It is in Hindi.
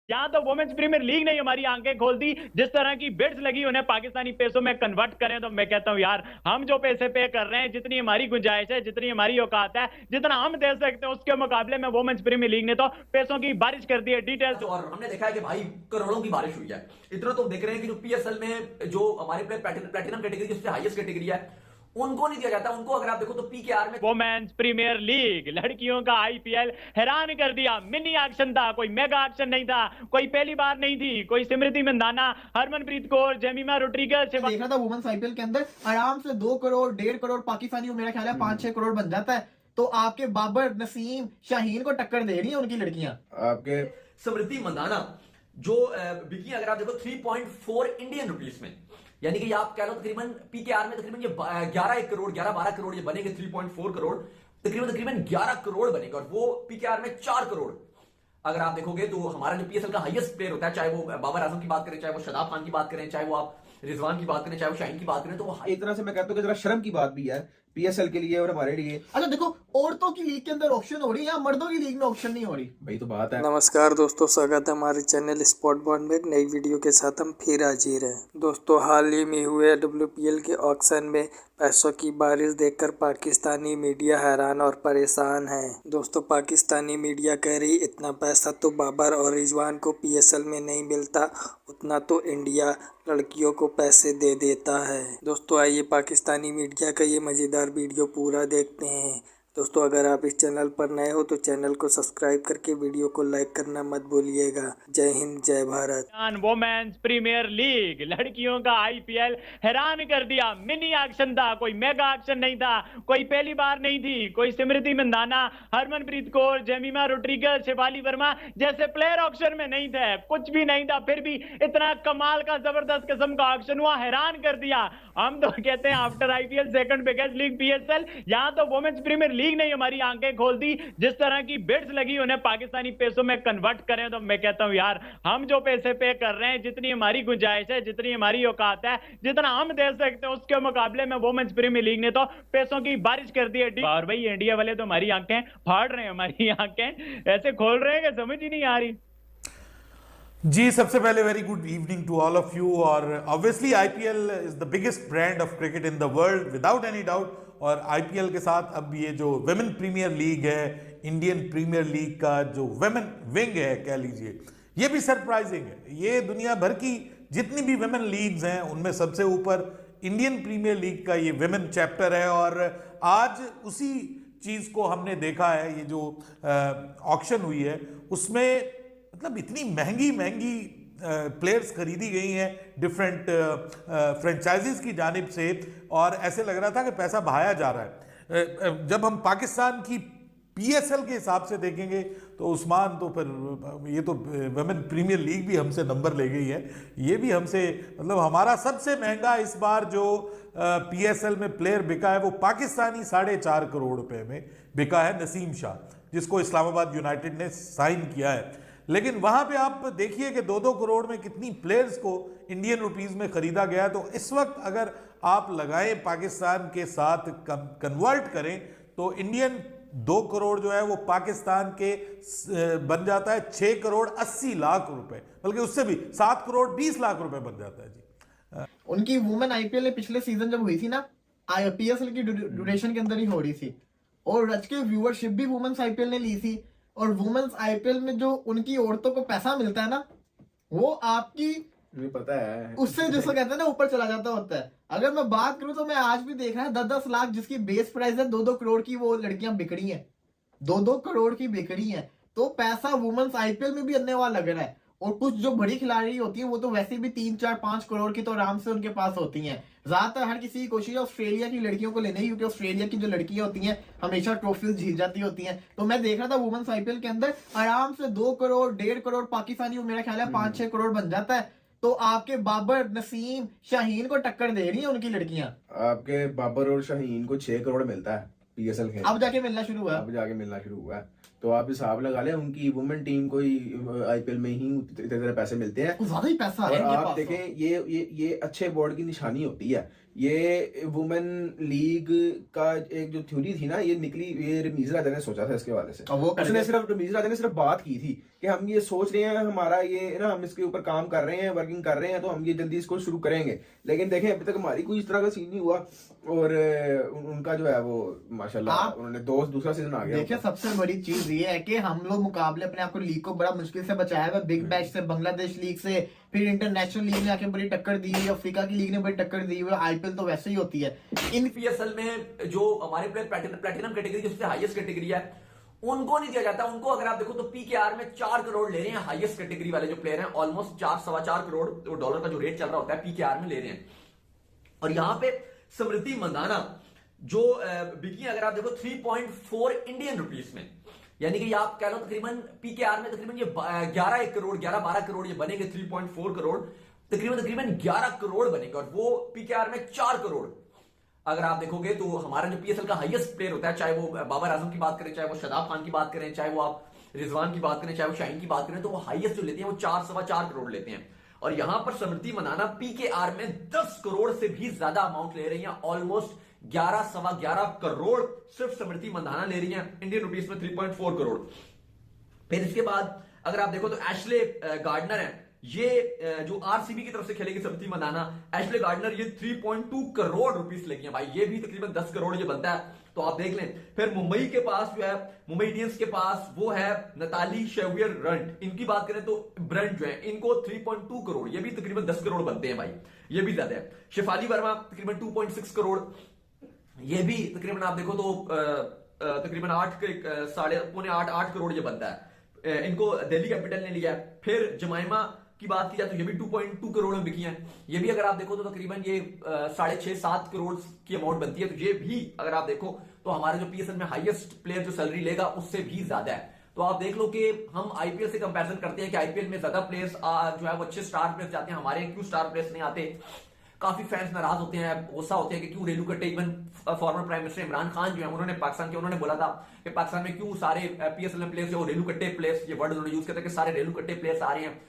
यहाँ तो वुमेन्स प्रीमियर लीग ने हमारी आंखें खोल दी। जिस तरह की बिड्स लगी उन्हें पाकिस्तानी पैसों में कन्वर्ट करें तो मैं कहता हूँ यार, हम जो पैसे पे कर रहे हैं, जितनी हमारी गुंजाइश है, जितनी हमारी औकात है, जितना हम दे सकते हैं, उसके मुकाबले में वुमेन्स प्रीमियर लीग ने तो पैसों की बारिश कर दी है। डिटेल्स और हमने देखा है कि भाई करोड़ों की बारिश हुई है। इतना तो देख रहे हैं कि जो पीएसएल में जो हमारे प्लेयर प्लेटिनम कैटेगरी सबसे हाईएस्ट कैटेगरी है, उनको नहीं दिया जाता। उनको अगर आप देखो तो पीकेआर में वुमेन्स प्रीमियर लीग लड़कियों का आईपीएल हैरान कर दिया। मिनी एक्शन था, कोई मेगा एक्शन नहीं था, कोई पहली बार नहीं थी, कोई स्मृति मंदाना, हरमनप्रीत कौर, जेमिमा रोड्रिगेज देख रहा था वुमेन्स आईपीएल के अंदर आराम से 2 करोड़ 1.5 करोड़ पाकिस्तानी, मेरा ख्याल है 5-6 करोड़ बन जाता है। तो आपके बाबर, नसीम, शाहीन को टक्कर दे रही है उनकी लड़कियां। आपके स्मृति मंदाना जो बिकी अगर आप देखो 3.4 इंडियन रुपीस में, यानी कि आप कह लो तकरीबन पीकेआर में तकरीबन ये 11 करोड़ 11-12 करोड़ ये बनेंगे। 3.4 करोड़ तकरीबन 11 करोड़ बनेगा, और वो पीकेआर में 4 करोड़। अगर आप देखोगे तो हमारा जो पीएसएल का हाईएस्ट प्लेयर होता है, चाहे वो बाबर आजम की बात करें, चाहे वो शादाब खान की बात करें, चाहे वो आप रिजवान की बात करें, चाहे वो शाहीन की बात करें, तो वो एक तरह से मैं कहता हूँ कि जरा शर्म की बात भी है पीएसएल के लिए और हमारे लिए। अच्छा देखो, औरतों की लीग के अंदर ऑप्शन हो रही है, मर्दों की लीग में ऑप्शन नहीं हो रही। भाई तो बात है। नमस्कार दोस्तों, स्वागत है हमारे चैनल स्पोर्ट बॉन्ड में एक नई वीडियो के साथ हम फिर हाजिर हैं। दोस्तों, हाल ही में हुए डब्ल्यूपीएल के ऑक्शन में पैसों की बारिश देखकर पाकिस्तानी मीडिया हैरान और परेशान है। दोस्तों, पाकिस्तानी मीडिया कह रही इतना पैसा तो बाबर और रिजवान को पीएसएल में नहीं मिलता, उतना तो इंडिया लड़कियों को पैसे दे देता है। दोस्तों, आइए पाकिस्तानी मीडिया का ये मज़ेदार वीडियो पूरा देखते हैं। दोस्तों, अगर आप इस चैनल पर नए हो तो चैनल को सब्सक्राइब करके वीडियो को लाइक करना मत भूलिएगा। जय हिंद, जय भारत। वुमेन्स प्रीमियर लीग लड़कियों का आईपीएल हैरान कर दिया। मिनी एक्शन था, कोई मेगा एक्शन नहीं था, कोई पहली बार नहीं थी, कोई स्मृति मंदाना, हरमनप्रीत कौर, जेमिमा रोड्रिगेज, शिफाली वर्मा जैसे प्लेयर ऑक्शन में नहीं थे, कुछ भी नहीं था, फिर भी इतना कमाल का जबरदस्त किस्म का ऑक्शन हुआ, हैरान कर दिया। हम तो कहते हैं after IPL second biggest league PSL, यहाँ तो वुमेन्स प्रीमियर लीग ने हमारी आंखें खोल दी। जिस तरह की बिड्स लगी उन्हें पाकिस्तानी पैसों में कन्वर्ट करें तो मैं कहता हूं यार, हम जो पैसे पे कर रहे हैं, जितनी हमारी गुंजाइश है, जितनी हमारी औकात है, जितना हम दे सकते हैं, उसके मुकाबले में वुमेन्स प्रीमियर लीग ने तो पैसों की बारिश कर दी है। और भाई इंडिया वाले तो हमारी आंखें फाड़ रहे हैं, हमारी आंखें ऐसे खोल रहे हैं कि समझ ही नहीं आ रही। जी, सबसे पहले very good evening to all of you. और obviously IPL is the biggest brand of cricket in the world without any doubt. और आईपीएल के साथ अब ये जो वेमेन प्रीमियर लीग है, इंडियन प्रीमियर लीग का जो वेमेन विंग है कह लीजिए, ये भी सरप्राइजिंग है। ये दुनिया भर की जितनी भी वेमेन लीग्स हैं उनमें सबसे ऊपर इंडियन प्रीमियर लीग का ये वेमेन चैप्टर है। और आज उसी चीज़ को हमने देखा है, ये जो ऑक्शन हुई है उसमें मतलब इतनी महंगी महंगी प्लेयर्स खरीदी गई हैं डिफरेंट फ्रेंचाइजीज की जानिब से, और ऐसे लग रहा था कि पैसा बहाया जा रहा है। जब हम पाकिस्तान की पीएसएल के हिसाब से देखेंगे तो उस्मान, तो फिर ये तो वेमेन प्रीमियर लीग भी हमसे नंबर ले गई है। ये भी हमसे, मतलब हमारा सबसे महंगा इस बार जो पीएसएल में प्लेयर बिका है वो पाकिस्तानी 4.5 करोड़ रुपए में बिका है, नसीम शाह, जिसको इस्लामाबाद यूनाइटेड ने साइन किया है। लेकिन वहां पे आप देखिए कि 2-2 करोड़ में कितनी प्लेयर्स को इंडियन रुपीस में खरीदा गया। तो इस वक्त अगर आप लगाएं पाकिस्तान के साथ कन्वर्ट करें तो इंडियन 2 करोड़ जो है वो पाकिस्तान के बन जाता है 6 करोड़ 80 लाख रुपए, बल्कि उससे भी 7 करोड़ 20 लाख रुपए बन जाता है जी। उनकी वुमेन आईपीएल पिछले सीजन जब हुई थी ना, पीएसएल की ड्यूरेशन के अंदर ही हो रही थी, और रच के व्यूअरशिप भी वुमेन्स आईपीएल ने ली थी। और वुमेन्स आईपीएल में जो उनकी औरतों को पैसा मिलता है ना, वो आपकी पता है उससे जिसको कहते हैं ना ऊपर चला जाता होता है। अगर मैं बात करूं तो मैं आज भी देख रहा है 10-10 लाख जिसकी बेस प्राइस है, 2-2 करोड़ की वो लड़कियां बिक रही हैं, 2-2 करोड़ की बिक रही हैं। तो पैसा वुमेन्स आईपीएल में भी अन्य वाला लग रहा है। और कुछ जो बड़ी खिलाड़ी होती है वो तो वैसे भी 3-4-5 करोड़ की तो आराम से उनके पास होती हैं। ज्यादातर हर किसी की कोशिश है ऑस्ट्रेलिया की लड़कियों को लेने की, क्योंकि ऑस्ट्रेलिया की जो लड़कियां होती हैं हमेशा ट्रॉफीज जीत जाती होती हैं। तो मैं देख रहा था वुमेन्स आईपीएल के अंदर आराम से 2 करोड़ 1.5 करोड़ पाकिस्तानी, मेरा ख्याल है 5-6 करोड़ बन जाता है। तो आपके बाबर, नसीम, शाहीन को टक्कर दे रही है उनकी लड़कियां। आपके बाबर और शाहीन को 6 करोड़ मिलता है पीएसएल के, अब जाके मिलना शुरू हुआ है। अब जाके मिलना शुरू हुआ है। तो आप हिसाब लगा लें उनकी वुमेन टीम को ही आईपीएल में ही इतने पैसे मिलते हैं। कुछ ज्यादा ही पैसा और है इनके आप पास। देखें ये अच्छे बोर्ड की निशानी होती है। ये वुमेन लीग का एक जो थ्योरी थी ना, ये निकली, ये रमीज राजा ने सोचा था इसके हवाले से। और वो उसने सिर्फ, रमीज राजा ने सिर्फ बात की थी कि हम ये सोच रहे हैं, हमारा ये ना, हम इसके ऊपर काम कर रहे हैं, वर्किंग कर रहे हैं, तो हम ये जल्दी इसको शुरू करेंगे। लेकिन देखें अभी तक हमारी कोई इस तरह का सीन नहीं हुआ। और उनका जो है वो माशाल्लाह उन्होंने दूसरा सीजन आ गया। देखिए सबसे बड़ी चीज ये है कि हम लोग मुकाबले अपने आप को लीग को बड़ा मुश्किल से बचाया हुआ, बिग बैश से, बांग्लादेश लीग से, फिर इंटरनेशनल लीग ने आके बड़ी टक्कर दी हुई, अफ्रीका की लीग ने बड़ी टक्कर दी हुई। आईपीएल तो वैसे ही होती है। इन पीएसएल में जो हमारे प्लेयर प्लेटिनम कैटेगरी सबसे हाईएस्ट कैटेगरी है, उनको नहीं दिया जाता। उनको अगर आप देखो तो पीकेआर में 4 करोड़ ले रहे हैं हाईएस्ट कैटेगरी वाले जो प्लेयर हैं, ऑलमोस्ट 4-4.25 करोड़ डॉलर का जो रेट चल रहा होता है पीकेआर में ले रहे हैं। और यहां पे स्मृति मंदाना जो बिकी अगर आप देखो 3.4 इंडियन रुपीस में, यानी कि आप कह लो तकरीबन पीकेआर में तकरीबन ये 11 करोड़ 11-12 करोड़ ये बनेंगे। 3.4 करोड़ तकरीबन 11 करोड़ बनेंगे, और वो पीकेआर में 4 करोड़। अगर आप देखोगे तो हमारा जो पीएसएल का हाईएस्ट प्लेयर होता है, चाहे वो बाबर आजम की बात करें, चाहे वो शादाब खान की बात करें, चाहे वो आप रिजवान की बात करें, चाहे वो शाहीन की बात करें, तो वो हाईएस्ट जो लेते हैं वो 4-4.25 करोड़ लेते हैं। और यहां पर स्मृति मंदाना पीकेआर में 10 करोड़ से भी ज्यादा अमाउंट ले रही हैं। ऑलमोस्ट 11-11.25 करोड़ सिर्फ स्मृति मंदाना ले रही हैं इंडियन रुपीस में 3.4 करोड़। फिर इसके बाद अगर आप देखो तो एशले गार्डनर है, ये जो आरसीबी की तरफ से खेलेगी स्मृति मंदाना, एशले गार्डनर ये 3.2 करोड़ रुपीस लेगी हैं भाई, ये भी तकरीबन 10 करोड़ ये बनता है। तो आप देख लें। फिर मुंबई के पास जो है, मुंबई इंडियंस के पास वो है नताली शेवियर रंट, इनकी बात करें तो ब्रंट जो है, इनको 3.2 करोड़, ये भी तकरीबन 10 करोड़ बनते हैं भाई, ये भी ज्यादा है। शेफाली वर्मा तकरीबन 2.6 करोड़, ये भी तकरीबन आप देखो तो तकरीबन 8 करोड़ ये बनता है। इनको दिल्ली कैपिटल ने लिया है। फिर जमाइमा की बात की जाए तो ये भी 2.2 करोड़ में बिकी हैं, ये भी अगर आप देखो तो तकरीबन ये 6.5-7 करोड़ की अमाउंट बनती है। तो ये भी अगर आप देखो तो हमारे जो पीएसएल में हाईएस्ट प्लेयर जो सैलरी लेगा उससे भी ज्यादा है। तो आप देख लो कि हम आईपीएल से कंपैरिजन करते हैं कि आईपीएल में ज्यादा प्लेयर्स जो है वो अच्छे स्टार प्लेयर्स जाते हैं, हमारे क्यों स्टार प्लेयर्स नहीं आते। काफी फैंस नाराज होते हैं, गुस्सा होते हैं कि क्यों रेलू कट्टे। Even former prime minister Imran Khan जो है उन्होंने पाकिस्तान के उन्होंने बोला था कि पाकिस्तान में क्यों सारे पीएसएल में प्लेयर्स जो रेलू कट्टे प्लेयर्स, ये वर्ड उन्होंने यूज किया था कि सारे रेलू कट्टे प्लेयर्स आ रहे हैं।